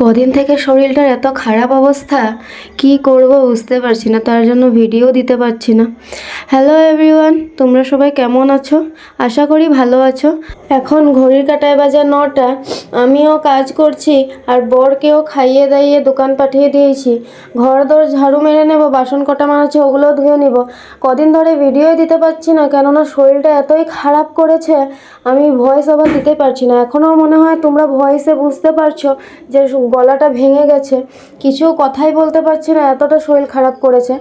কদিন থেকে শরীরটার এত খারাপ অবস্থা, কি করব বুঝতে পারছি না, তার জন্য ভিডিও দিতে পারছি না। হ্যালো এভরিওয়ান, তোমরা সবাই কেমন আছো? আশা করি ভালো আছো। এখন ঘড়ির কাঁটায় বাজে 9টা। আমিও কাজ করছি আর বরকেও খাইয়ে দাইয়ে দোকান পাঠিয়ে দিয়েছি। ঘর দর ঝাড়ু মেরে নেব, বাসন কটা মানাচ্ছে ওগুলোও ধুয়ে নেব। কদিন ধরে ভিডিও দিতে পারছি না, কেননা শরীরটা এতই খারাপ করেছে, আমি ভয়েস ওভার দিতে পারছি না। এখনও মনে হয় তোমরা ভয়েসে বুঝতে পারছো যে গলাটা ভেঙে গেছে, কিছু কথাই বলতে পারছি না, এতটা শরীর খারাপ করেছে।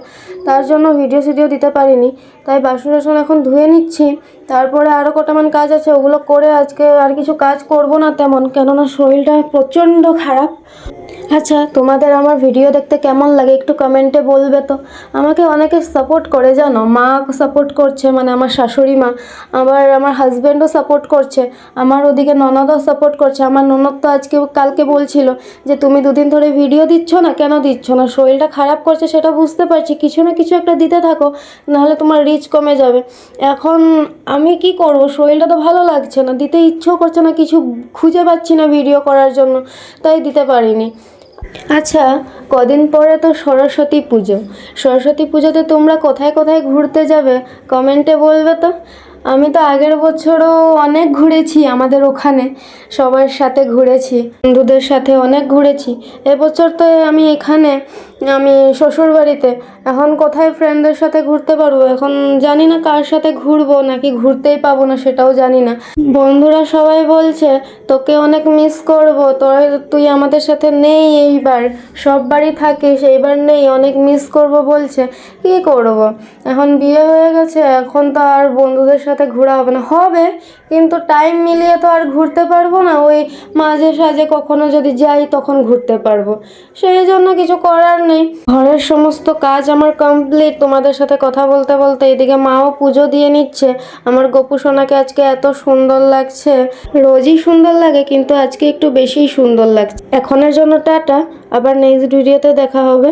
তার জন্য ভিডিও দিতে পারিনি। তাই বাসন টাসন এখন ধুয়ে নিচ্ছি, তারপরে আরও কটামান কাজ আছে, ওগুলো করে আজকে আর কিছু কাজ করব না তেমন, কেননা শরীরটা প্রচণ্ড খারাপ। আচ্ছা, তোমাদের আমার ভিডিও দেখতে কেমন লাগে একটু কমেন্টে বলবে তো। আমাকে অনেকে সাপোর্ট করে জানো, মা সাপোর্ট করছে, মানে আমার শাশুড়ি মা, আবার আমার হাজব্যান্ডও সাপোর্ট করছে, আমার ওদিকে ননদও সাপোর্ট করছে। আমার ননদ তো কালকে বলছিল যে তুমি দুদিন ধরে ভিডিও দিচ্ছ না, কেন দিচ্ছ না? শরীরটা খারাপ করছে সেটা বুঝতে পারছি, কিছু না কিছু একটা দিতে থাকো, নাহলে তোমার রিচ কমে যাবে। এখন আমি কি করব, শরীরটা তো ভালো লাগছে না, দিতে ইচ্ছেও করছে না, কিছু খুঁজে পাচ্ছি না ভিডিও করার জন্য, তাই দিতে পারিনি। আচ্ছা, কদিন পরে তো সরস্বতী পুজো। সরস্বতী পুজোতে তোমরা কোথায় কোথায় ঘুরতে যাবে কমেন্টে বলবে তো। আমি তো আগের বছরও অনেক ঘুরেছি, আমাদের ওখানে সবার সাথে ঘুরেছি, বন্ধুদের সাথে অনেক ঘুরেছি। এবছর তো আমি শ্বশুর বাড়িতে, এখন কোথায় ফ্রেন্ডদের সাথে ঘুরতে পারবো, এখন জানি না কার সাথে ঘুরবো, নাকি ঘুরতেই পাবো না সেটাও জানি না। বন্ধুরা সবাই বলছে তোকে অনেক মিস করবো, তুই আমাদের সাথে নেই এইবার, সব বাড়ি থাকিস, এইবার নেই, অনেক মিস করবো বলছে। কী করবো, এখন বিয়ে হয়ে গেছে, এখন তো আর বন্ধুদের সাথে ঘোরা হবে না, হবে কিন্তু টাইম মিলিয়ে তো আর ঘুরতে পারবো না। ওই মাঝে সাঝে কখনো যদি যাই তখন ঘুরতে পারবো, সেই জন্য কিছু করার নেই। ঘরের সমস্ত কাজ আমার কমপ্লিট, তোমাদের সাথে কথা বলতে বলতে এদিকে মাও পুজো দিয়ে নিচ্ছে। আমার গপু সোনাকে আজকে এত সুন্দর লাগছে, রোজই সুন্দর লাগে কিন্তু আজকে একটু বেশিই সুন্দর লাগছে। এখনের জন্য টাটা, আবার নেক্সট ভিডিওতে দেখা হবে।